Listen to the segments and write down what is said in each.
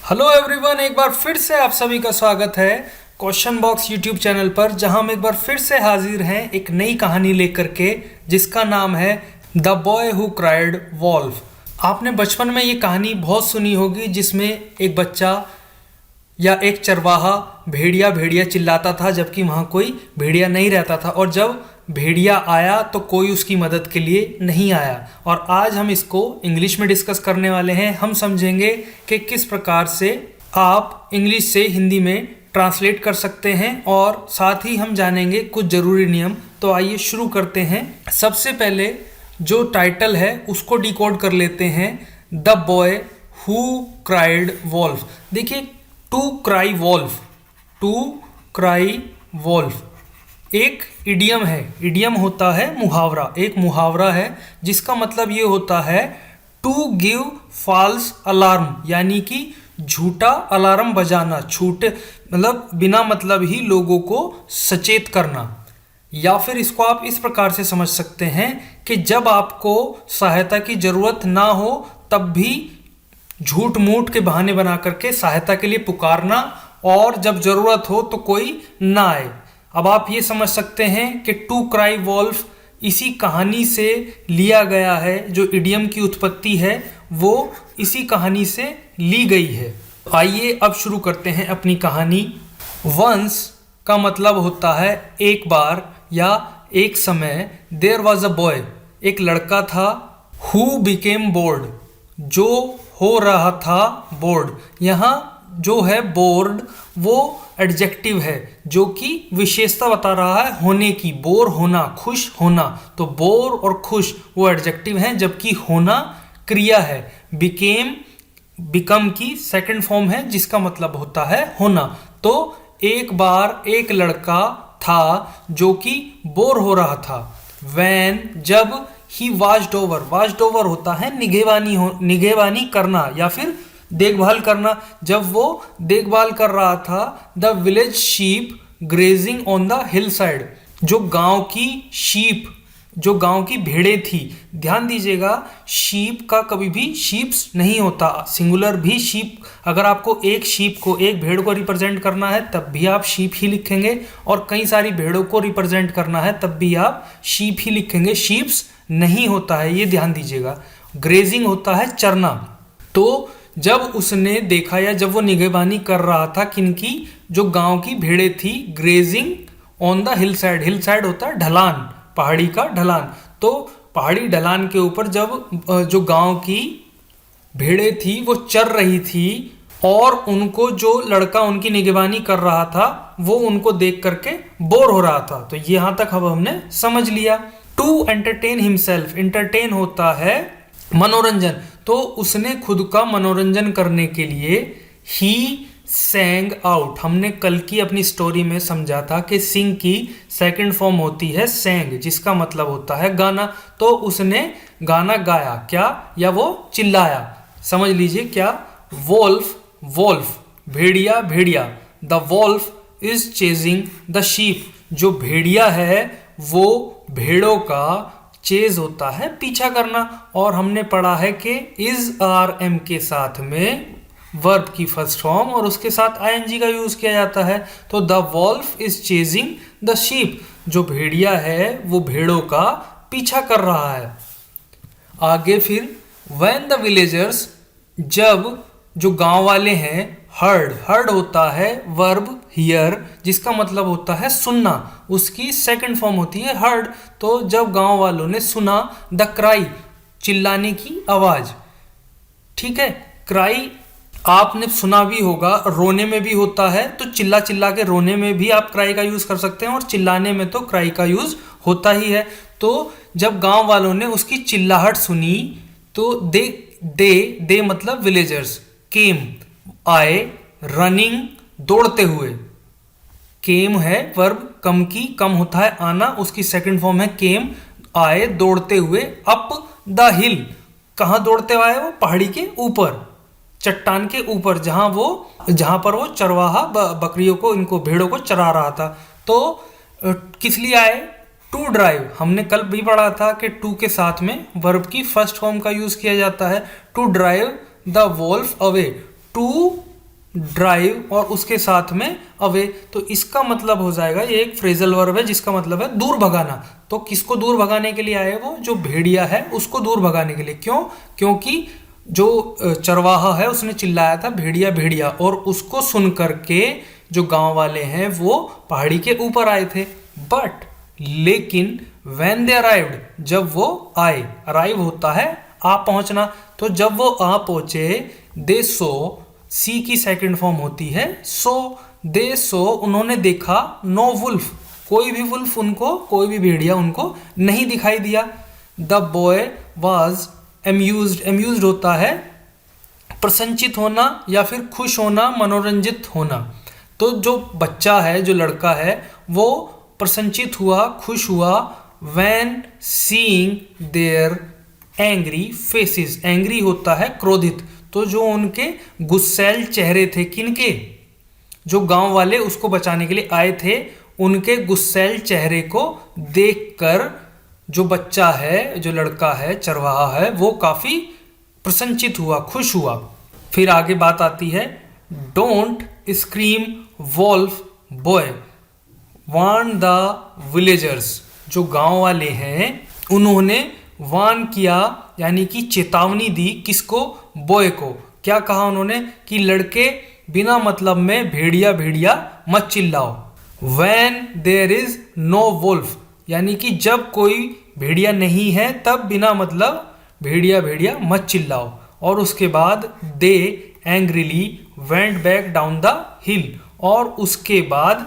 Hello everyone, एक बार फिर से आप सभी का स्वागत है क्वेश्चन बॉक्स यूट्यूब चैनल पर, जहां हम एक बार फिर से हाजिर हैं एक नई कहानी लेकर के जिसका नाम है the boy who cried wolf. आपने बचपन में ये कहानी बहुत सुनी होगी जिसमें एक बच्चा या एक चरवाहा भेड़िया भेड़िया चिल्लाता था जबकि वहाँ कोई भेड़िया नहीं रहता था, और जब भेड़िया आया तो कोई उसकी मदद के लिए नहीं आया। और आज हम इसको इंग्लिश में डिस्कस करने वाले हैं। हम समझेंगे कि किस प्रकार से आप इंग्लिश से हिंदी में ट्रांसलेट कर सकते हैं, और साथ ही हम जानेंगे कुछ ज़रूरी नियम। तो आइए शुरू करते हैं। सबसे पहले जो टाइटल है उसको डिकोड कर लेते हैं, the boy who cried wolf. देखिए, to cry wolf, to cry wolf एक इडियम है। इडियम होता है मुहावरा, एक मुहावरा है जिसका मतलब ये होता है टू गिव फॉल्स अलार्म, यानी कि झूठा अलार्म बजाना, छूटे मतलब बिना मतलब ही लोगों को सचेत करना। या फिर इसको आप इस प्रकार से समझ सकते हैं कि जब आपको सहायता की जरूरत ना हो तब भी झूठ मूठ के बहाने बना करके सहायता के लिए पुकारना, और जब जरूरत हो तो कोई ना आए। अब आप ये समझ सकते हैं कि टू क्राई वॉल्फ इसी कहानी से लिया गया है। जो इडियम की उत्पत्ति है वो इसी कहानी से ली गई है। आइए अब शुरू करते हैं अपनी कहानी। वंस का मतलब होता है एक बार या एक समय। देयर वॉज अ बॉय, एक लड़का था। हु बिकेम बोर्ड, जो हो रहा था बोर्ड। यहाँ जो है बोर्ड वो एडजेक्टिव है जो कि विशेषता बता रहा है होने की। बोर होना, खुश होना। तो बोर और खुश वो एडजेक्टिव हैं, जबकि होना क्रिया है। बिकेम, बिकम की सेकंड फॉर्म है जिसका मतलब होता है होना। तो एक बार एक लड़का था जो कि बोर हो रहा था। वैन, जब ही वाच्ड ओवर, वाच्ड ओवर होता है निगहबानी, निगहबानी करना या फिर देखभाल करना। जब वो देखभाल कर रहा था the village sheep grazing on the hill side, जो गांव की शीप, जो गांव की भेड़ें थी। ध्यान दीजिएगा, शीप का कभी भी शीप्स नहीं होता, सिंगुलर भी शीप। अगर आपको एक शीप को, एक भेड़ को रिप्रेजेंट करना है तब भी आप शीप ही लिखेंगे, और कई सारी भेड़ों को रिप्रेजेंट करना है तब भी आप शीप ही लिखेंगे, शीप्स नहीं होता है, ये ध्यान दीजिएगा। ग्रेजिंग होता है चरना। तो जब उसने देखा या जब वो निगहबानी कर रहा था किनकी, जो गांव की भेड़ें थी, grazing on the hill side. Hill side होता है ढलान, पहाड़ी का ढलान। तो पहाड़ी ढलान के ऊपर जब जो गांव की भेड़ें थी वो चर रही थी, और उनको जो लड़का उनकी निगहबानी कर रहा था वो उनको देख करके बोर हो रहा था। तो यहाँ तक अब हमने समझ लिया। टू एंटरटेन हिमसेल्फ, एंटरटेन होता है मनोरंजन। तो उसने खुद का मनोरंजन करने के लिए ही सैंग आउट। हमने कल की अपनी स्टोरी में समझा था कि सिंग की सेकंड फॉर्म होती है सैंग, जिसका मतलब होता है गाना। तो उसने गाना गाया क्या, या वो चिल्लाया। समझ लीजिए क्या। वोल्फ, वोल्फ भेड़िया भेड़िया। The wolf is chasing the sheep, जो भेड़िया है वो भेड़ों का चेज होता है पीछा करना। और हमने पढ़ा है कि इज आर एम के साथ में वर्ब की फर्स्ट फॉर्म और उसके साथ आईएनजी का यूज किया जाता है। तो the wolf is chasing the sheep, जो भेड़िया है वो भेड़ों का पीछा कर रहा है। आगे फिर व्हेन द विलेजर्स, जब जो गांव वाले हैं, हर्ड, हर्ड होता है वर्ब हियर जिसका मतलब होता है सुनना, उसकी सेकंड फॉर्म होती है हर्ड। तो जब गांव वालों ने सुना द क्राई, चिल्लाने की आवाज। ठीक है, क्राई आपने सुना भी होगा, रोने में भी होता है, तो चिल्ला चिल्ला के रोने में भी आप क्राई का यूज कर सकते हैं, और चिल्लाने में तो क्राई का यूज होता ही है। तो जब गांव वालों ने उसकी चिल्लाहट सुनी तो दे मतलब विलेजर्स, केम आए, रनिंग दौड़ते हुए। केम है वर्ब कम की, कम होता है आना, उसकी सेकंड फॉर्म है केम, आए दौड़ते हुए। अप द हिल, कहाँ दौड़ते हुए आए वो, पहाड़ी के ऊपर, चट्टान के ऊपर, जहां पर वो चरवाहा बकरियों को, इनको भेड़ों को चरा रहा था। तो किस लिए आए, टू ड्राइव। हमने कल भी पढ़ा था कि टू के साथ में वर्ब की फर्स्ट फॉर्म का यूज किया जाता है। To drive the wolf away, to drive और उसके साथ में अवे। तो इसका मतलब हो जाएगा, ये एक फ्रेजल वर्ब है जिसका मतलब है दूर भगाना। तो किसको दूर भगाने के लिए आए? वो जो भेड़िया है उसको दूर भगाने के लिए। क्यों? क्योंकि जो चरवाहा है उसने चिल्लाया था भेड़िया भेड़िया, और उसको सुन करके जो गांव वाले हैं वो पहाड़ी के ऊपर आए थे। बट लेकिन when they arrived, जब वो आए, अराइव होता है आ पहुंचना, तो जब वो आ पहुंचे, दे सो, सी की सेकंड फॉर्म होती है सो, दे सो, उन्होंने देखा, नो वुल्फ, कोई भी वुल्फ उनको, कोई भी भेड़िया उनको नहीं दिखाई दिया। The boy was amused, amused होता है प्रसन्नचित होना या फिर खुश होना, मनोरंजित होना। तो जो बच्चा है, जो लड़का है, वो प्रसन्नचित हुआ, खुश हुआ, when seeing their angry faces, angry होता है क्रोधित। तो जो उनके गुस्सैल चेहरे थे, किनके? जो गांव वाले उसको बचाने के लिए आए थे, उनके गुस्सैल चेहरे को देखकर जो बच्चा है, जो लड़का है, चरवाहा है, वो काफी प्रसन्नचित हुआ, खुश हुआ। फिर आगे बात आती है, don't scream wolf boy warn the villagers. जो गांव वाले हैं उन्होंने वार्न किया, यानी कि चेतावनी दी, किसको? बॉय को। क्या कहा उन्होंने? कि लड़के बिना मतलब में भेड़िया भेड़िया मत चिल्लाओ। When there is no wolf, यानी कि जब कोई भेड़िया नहीं है तब बिना मतलब भेड़िया भेड़िया मत चिल्लाओ। और उसके बाद they angrily went back down the hill, और उसके बाद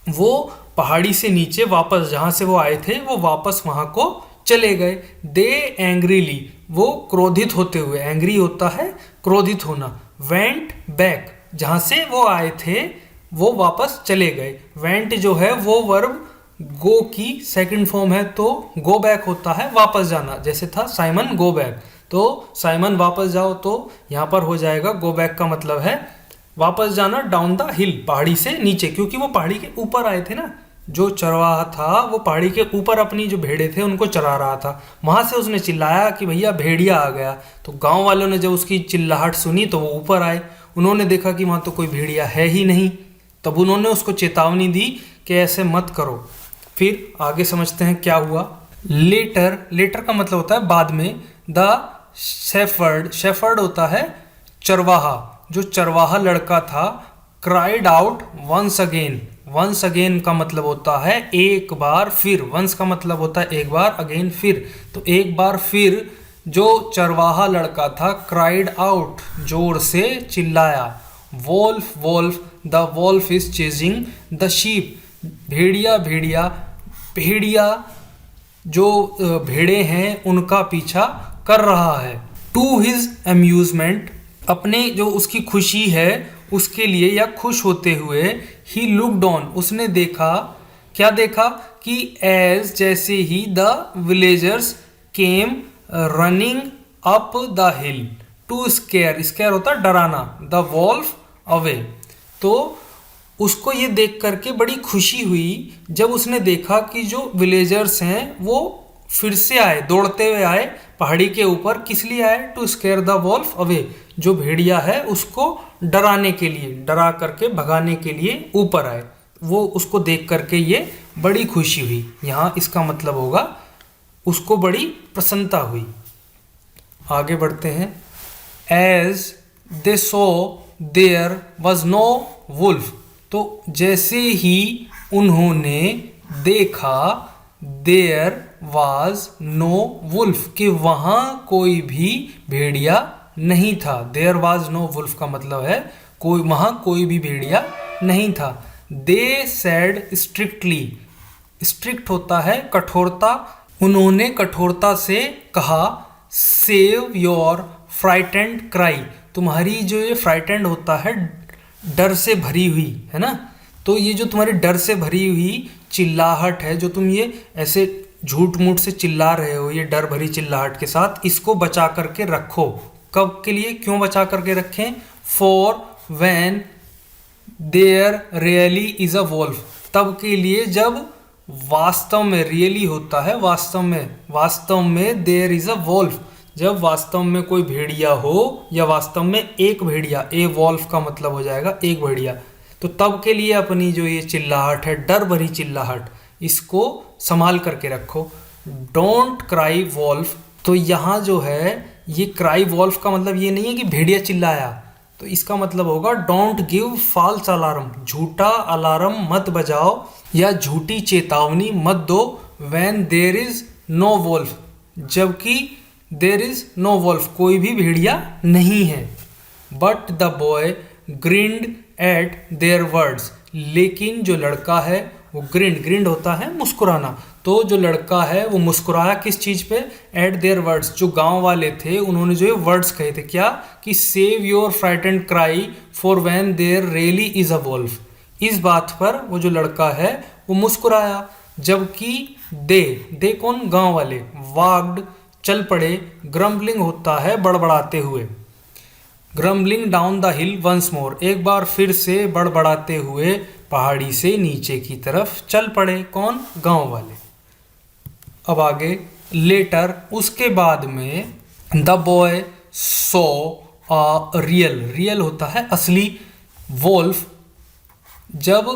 वो पहाड़ी से नीचे वापस, जहां से वो आए थे, वो वापस वहां को चले गए। दे एंग्रीली, वो क्रोधित होते हुए, एंग्री होता है क्रोधित होना। वेंट बैक, जहां से वो आए थे वो वापस चले गए। वेंट जो है वो वर्ब गो की सेकंड फॉर्म है, तो गो बैक होता है वापस जाना। जैसे था साइमन गो बैक, तो साइमन वापस जाओ, तो यहां पर हो जाएगा गो बैक का मतलब है वापस जाना, डाउन द हिल, पहाड़ी से नीचे, क्योंकि वो पहाड़ी के ऊपर आए थे ना। जो चरवाहा था वो पहाड़ी के ऊपर अपनी जो भेड़े थे उनको चरा रहा था, वहां से उसने चिल्लाया कि भैया भेड़िया आ गया। तो गांव वालों ने जब उसकी चिल्लाहट सुनी तो वो ऊपर आए, उन्होंने देखा कि वहां तो कोई भेड़िया है ही नहीं। तब उन्होंने उसको चेतावनी दी कि ऐसे मत करो। फिर आगे समझते हैं क्या हुआ। लेटर, लेटर का मतलब होता है बाद में। द शेफर्ड, शेफर्ड होता है चरवाहा, जो चरवाहा लड़का था, cried out once again, once again का मतलब होता है एक बार फिर, वंस का मतलब होता है एक बार, अगेन फिर। तो एक बार फिर जो चरवाहा लड़का था, क्राइड आउट, जोर से चिल्लाया। Wolf, wolf, the wolf is chasing the sheep, भेड़िया भेड़िया, भेड़िया जो भेड़े हैं उनका पीछा कर रहा है। टू हिज अम्यूजमेंट, अपने जो उसकी खुशी है उसके लिए या खुश होते हुए, ही लुक्ड ऑन, उसने देखा, क्या देखा? कि एज, जैसे ही, the villagers came running up the hill to scare, scare होता है डराना, द वॉल्फ अवे। तो उसको ये देख करके बड़ी खुशी हुई जब उसने देखा कि जो विलेजर्स हैं वो फिर से आए, दौड़ते हुए आए पहाड़ी के ऊपर। किस लिए आए? To scare the wolf away, जो भेड़िया है उसको डराने के लिए, डरा करके भगाने के लिए ऊपर आए। वो उसको देख करके ये बड़ी खुशी हुई। यहाँ इसका मतलब होगा उसको बड़ी प्रसन्नता हुई। आगे बढ़ते हैं। As they saw there was no wolf, तो जैसे ही उन्होंने देखा, देयर वाज नो वुल्फ, कि वहां कोई भी भेड़िया नहीं था। देयर वाज नो वुल्फ का मतलब है कोई, वहां कोई भी भेड़िया नहीं था। दे सेड स्ट्रिक्टली, स्ट्रिक्ट होता है कठोरता, उन्होंने कठोरता से कहा। सेव योर फ्राइटेंड क्राई, तुम्हारी जो ये फ्राइटेंड होता है डर से भरी हुई, है ना। तो ये जो तुम्हारी डर से भरी हुई चिल्लाहट है, जो तुम ये ऐसे झूठ मूठ से चिल्ला रहे हो, ये डर भरी चिल्लाहट के साथ, इसको बचा करके रखो। कब के लिए, क्यों बचा करके रखें? For when there really is a wolf, तब के लिए जब वास्तव में, रियली होता है वास्तव में, वास्तव में देयर इज अ वॉल्फ, जब वास्तव में कोई भेड़िया हो या वास्तव में एक भेड़िया, ए वॉल्फ का मतलब हो जाएगा एक भेड़िया, तो तब के लिए अपनी जो ये चिल्लाहट है, डर भरी चिल्लाहट, इसको संभाल करके रखो। डोंट क्राई वॉल्फ, तो यहाँ जो है ये क्राई वॉल्फ का मतलब ये नहीं है कि भेड़िया चिल्लाया, तो इसका मतलब होगा डोंट गिव फॉल्स अलार्म, झूठा अलार्म मत बजाओ या झूठी चेतावनी मत दो। When there is no wolf, जबकि देयर इज नो वॉल्फ, कोई भी भेड़िया नहीं है। But the boy grinned at their words, लेकिन जो लड़का है वो ग्रिंड होता है मुस्कुराना, तो जो लड़का है वो मुस्कुराया किस चीज़ पे, एट देयर वर्ड्स, जो गांव वाले थे उन्होंने जो ये वर्ड्स कहे थे क्या, कि save your frightened cry for when there really is a wolf, इस बात पर वो जो लड़का है वो मुस्कुराया। जबकि दे कौन, गांव वाले, वाग्ड चल पड़े, ग्रम्बलिंग होता है बड़बड़ाते हुए, grumbling down the hill once more, एक बार फिर से बड़बड़ाते हुए पहाड़ी से नीचे की तरफ चल पड़े, कौन, गांव वाले। अब आगे लेटर, उसके बाद में, the boy saw a real होता है असली, वोल्फ, जब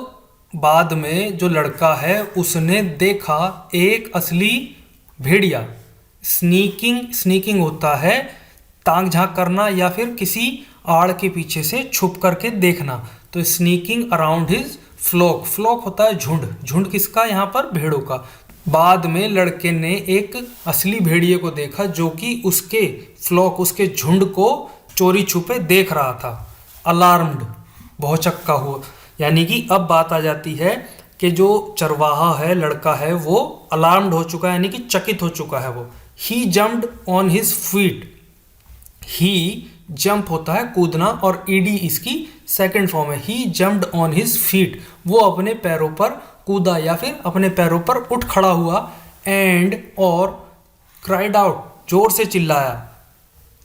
बाद में जो लड़का है उसने देखा एक असली भेड़िया। स्नीकिंग होता है ताक झांक करना या फिर किसी आड़ के पीछे से छुप करके देखना, तो स्नीकिंग अराउंड हिज फ्लॉक होता है झुंड किसका, यहाँ पर भेड़ों का। बाद में लड़के ने एक असली भेड़िए को देखा जो कि उसके फ्लॉक, उसके झुंड को चोरी छुपे देख रहा था। अलार्म्ड, भौचक्का हुआ, यानी कि अब बात आ जाती है कि जो चरवाहा है, लड़का है, वो अलार्म्ड हो चुका है, यानी कि चकित हो चुका है वो। He jumped on his feet, he jump होता है कूदना और ईडी इसकी सेकंड फॉर्म है। He jumped on his feet, वो अपने पैरों पर कूदा या फिर अपने पैरों पर उठ खड़ा हुआ। एंड और क्राइड आउट, जोर से चिल्लाया,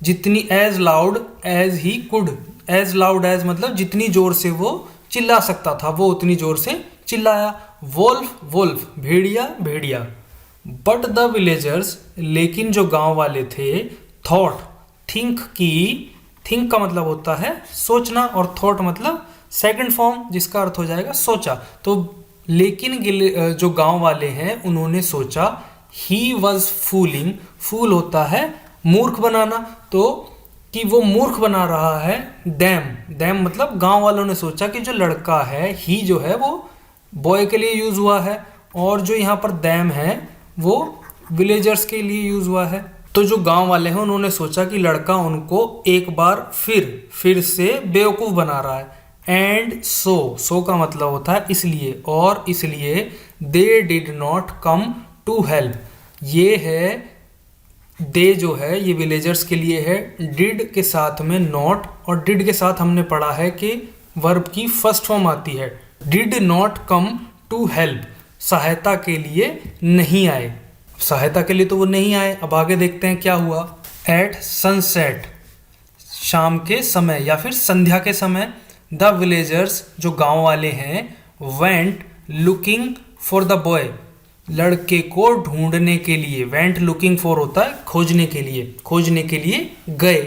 जितनी as loud as he could, as loud as मतलब जितनी जोर से वो चिल्ला सकता था वो उतनी जोर से चिल्लाया। वोल्फ भेड़िया। बट द विलेजर्स, लेकिन जो गांव वाले थे, थॉट थिंक का मतलब होता है सोचना और थॉट मतलब सेकंड फॉर्म जिसका अर्थ हो जाएगा सोचा। तो लेकिन जो गांव वाले हैं उन्होंने सोचा। ही वॉज फूल होता है मूर्ख बनाना, तो कि वो मूर्ख बना रहा है। दैम मतलब गांव वालों ने सोचा कि जो लड़का है, ही जो है वो बॉय के लिए यूज हुआ है और जो यहाँ पर दैम है वो विलेजर्स के लिए यूज हुआ है। तो जो गांव वाले हैं उन्होंने सोचा कि लड़का उनको एक बार फिर से बेवकूफ़ बना रहा है। एंड सो का मतलब होता है इसलिए, और इसलिए they did not come to help. ये है दे जो है ये विलेजर्स के लिए है। डिड के साथ में नॉट, और डिड के साथ हमने पढ़ा है कि वर्ब की फर्स्ट फॉर्म आती है। Did not come to help, सहायता के लिए नहीं आए। सहायता के लिए तो वो नहीं आए। अब आगे देखते हैं क्या हुआ। एट सनसेट, शाम के समय या फिर संध्या के समय, द विलेजर्स जो गांव वाले हैं, went looking for the boy, लड़के को ढूंढने के लिए। वेंट लुकिंग फॉर होता है खोजने के लिए गए।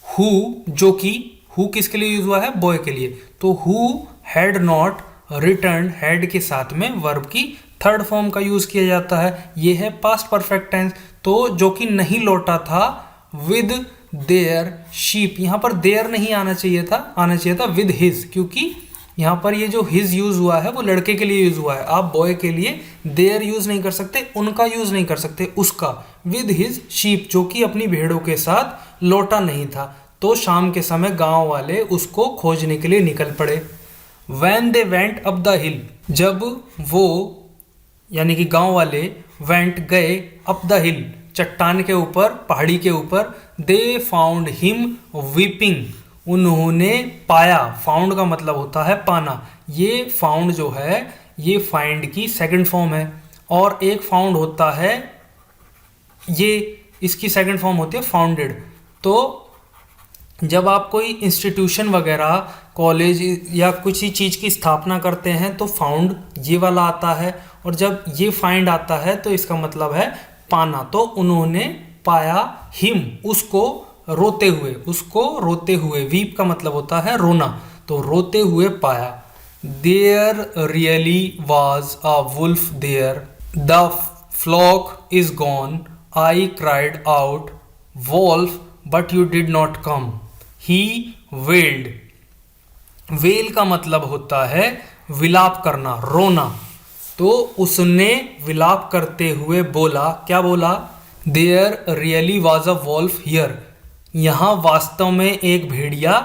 हु जो कि हु किसके लिए यूज हुआ है, बॉय के लिए, तो who had not return, had के साथ में वर्ब की थर्ड फॉर्म का यूज किया जाता है। ये है पास्ट परफेक्ट टेंस, तो जो कि नहीं लौटा था। विद देयर शीप, यहाँ पर देयर नहीं आना चाहिए था विद हिज, क्योंकि यहाँ पर ये जो हिज यूज हुआ है वो लड़के के लिए यूज हुआ है। आप बॉय के लिए देयर यूज नहीं कर सकते, उनका यूज नहीं कर सकते, उसका। विद हिज शीप, जो कि अपनी भेड़ों के साथ लौटा नहीं था। तो शाम के समय गांव वाले उसको खोजने के लिए निकल पड़े। When they went up the hill, जब वो यानी कि गांव वाले वेंट गए अप द हिल, चट्टान के ऊपर, पहाड़ी के ऊपर। दे फाउंड हिम वीपिंग, उन्होंने पाया। फाउंड का मतलब होता है पाना। ये फाउंड जो है ये फाइंड की सेकंड फॉर्म है, और एक फाउंड होता है, ये इसकी सेकंड फॉर्म होती है फाउंडेड। तो जब आप कोई इंस्टीट्यूशन वगैरह, कॉलेज या कुछ ही चीज़ की स्थापना करते हैं तो फाउंड ये वाला आता है, और जब ये फाइंड आता है तो इसका मतलब है पाना। तो उन्होंने पाया, हिम उसको रोते हुए, वीप का मतलब होता है रोना, तो रोते हुए पाया। There really was a wolf there, the flock is gone, I cried out, wolf but you did not come, he wailed. Wail का मतलब होता है विलाप करना, रोना। तो उसने विलाप करते हुए बोला, क्या बोला? There really was a wolf here, यहाँ वास्तव में एक भेड़िया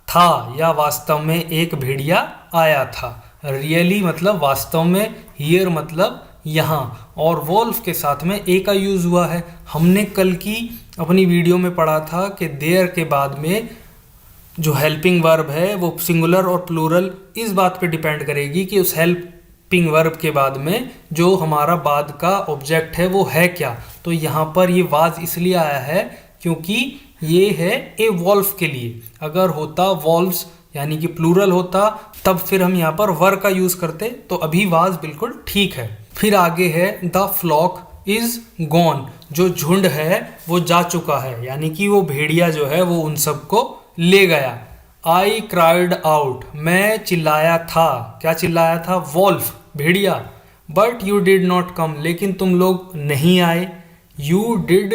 था या वास्तव में एक भेड़िया आया था। रियली मतलब वास्तव में, हियर मतलब यहाँ, और वॉल्फ के साथ में ए का यूज हुआ है। हमने कल की अपनी वीडियो में पढ़ा था कि देयर के बाद में जो हेल्पिंग वर्ब है वो सिंगुलर और प्लूरल इस बात पे डिपेंड करेगी कि उस हेल्पिंग वर्ब के बाद में जो हमारा बाद का ऑब्जेक्ट है वो है क्या। तो यहाँ पर ये वाज इसलिए आया है क्योंकि ये है ए वॉल्फ के लिए। अगर होता वॉल्व्स यानी कि प्लूरल होता तब फिर हम यहाँ पर वर का यूज करते, तो अभी वाज बिल्कुल ठीक है। फिर आगे है द फ्लॉक इज गॉन, जो झुंड है वो जा चुका है, यानी कि वो भेड़िया जो है वो उन सबको ले गया। आई क्राइड आउट, मैं चिल्लाया था, क्या चिल्लाया था? वॉल्फ, भेड़िया। But you did not come, लेकिन तुम लोग नहीं आए। यू डिड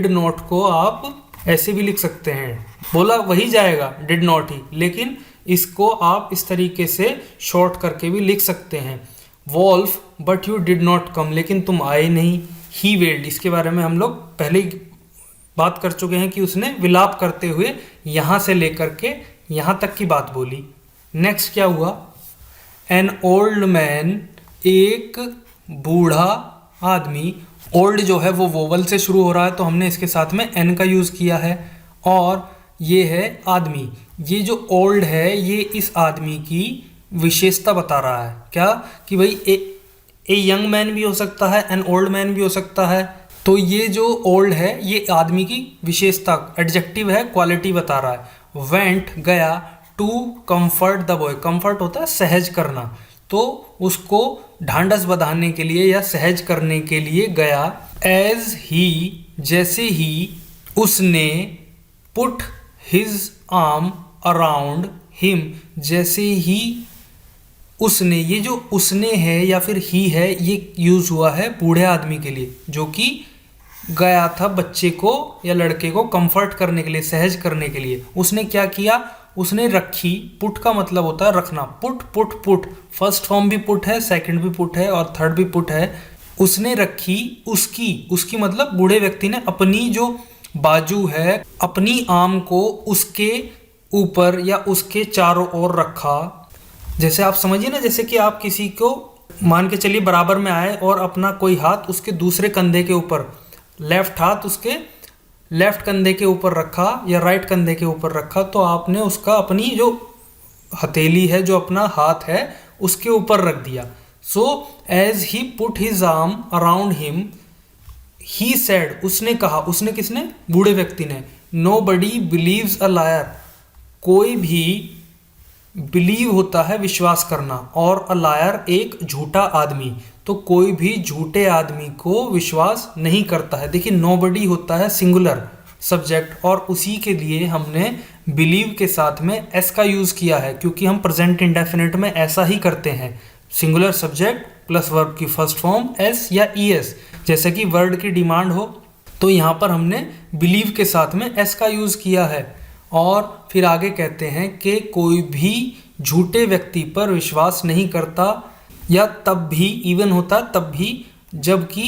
नॉट को आप ऐसे भी लिख सकते हैं, बोला वही जाएगा डिड नॉट ही, लेकिन इसको आप इस तरीके से शॉर्ट करके भी लिख सकते हैं। Wolf but you did not come, लेकिन तुम आए नहीं। ही वेल्ड, इसके बारे में हम लोग पहले ही बात कर चुके हैं कि उसने विलाप करते हुए यहाँ से लेकर के यहाँ तक की बात बोली। नेक्स्ट क्या हुआ? एन ओल्ड मैन, एक बूढ़ा आदमी। ओल्ड जो है वो वोवल से शुरू हो रहा है, तो हमने इसके साथ में एन का यूज़ किया है, और ये है आदमी। ये जो ओल्ड है ये इस आदमी की विशेषता बता रहा है, क्या? कि भाई ए यंग मैन भी हो सकता है, एन ओल्ड मैन भी हो सकता है। तो ये जो ओल्ड है ये आदमी की विशेषता, एडजेक्टिव है, क्वालिटी बता रहा है। वेंट गया, to comfort the boy, comfort होता है सहज करना, तो उसको ढांढस बंधाने के लिए या सहज करने के लिए गया। एज ही, जैसे ही, उसने, put his arm around him, जैसे ही उसने, ये जो उसने है या फिर ही है ये यूज हुआ है बूढ़े आदमी के लिए जो कि गया था बच्चे को या लड़के को कंफर्ट करने के लिए, सहज करने के लिए। उसने क्या किया? उसने रखी, पुट का मतलब होता है रखना, पुट, फर्स्ट फॉर्म भी पुट है, सेकंड भी पुट है और थर्ड भी पुट है। उसने रखी उसकी मतलब बूढ़े व्यक्ति ने अपनी जो बाजू है, अपनी आर्म को उसके ऊपर या उसके चारों ओर रखा। जैसे आप समझिए ना, जैसे कि आप किसी को मान के चलिए बराबर में आए और अपना कोई हाथ उसके दूसरे कंधे के ऊपर, लेफ्ट हाथ उसके लेफ्ट कंधे के ऊपर रखा या राइट कंधे के ऊपर रखा, तो आपने उसका अपनी जो हथेली है, जो अपना हाथ है, उसके ऊपर रख दिया। So as he put his arm around him, he said, उसने कहा, उसने किसने? बूढ़े व्यक्ति ने। नोबडी बिलीव्स अ लायर, कोई भी, बिलीव होता है विश्वास करना, और अ लायर एक झूठा आदमी, तो कोई भी झूठे आदमी को विश्वास नहीं करता है। देखिए नोबडी होता है सिंगुलर सब्जेक्ट, और उसी के लिए हमने बिलीव के साथ में एस का यूज किया है, क्योंकि हम प्रेजेंट इंडेफिनिट में ऐसा ही करते हैं, सिंगुलर सब्जेक्ट प्लस वर्ब की फर्स्ट फॉर्म एस या ई एस, जैसे कि वर्ड की डिमांड हो, तो यहाँ पर हमने बिलीव के साथ में एस का यूज किया है। और फिर आगे कहते हैं कि कोई भी झूठे व्यक्ति पर विश्वास नहीं करता, या तब भी, इवन होता तब भी, जबकि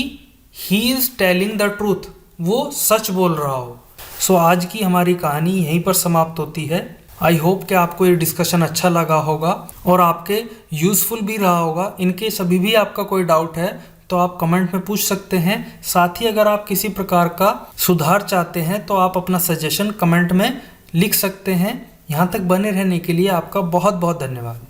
he is telling the truth, वो सच बोल रहा हो। सो आज की हमारी कहानी यहीं पर समाप्त होती है। आई होप कि आपको ये डिस्कशन अच्छा लगा होगा और आपके यूज़फुल भी रहा होगा। इनके सभी भी आपका कोई डाउट है तो आप कमेंट में पूछ सकते हैं। साथ ही अगर आप किसी प्रकार का सुधार चाहते हैं तो आप अपना सजेशन कमेंट में लिख सकते हैं। यहाँ तक बने रहने के लिए आपका बहुत बहुत धन्यवाद।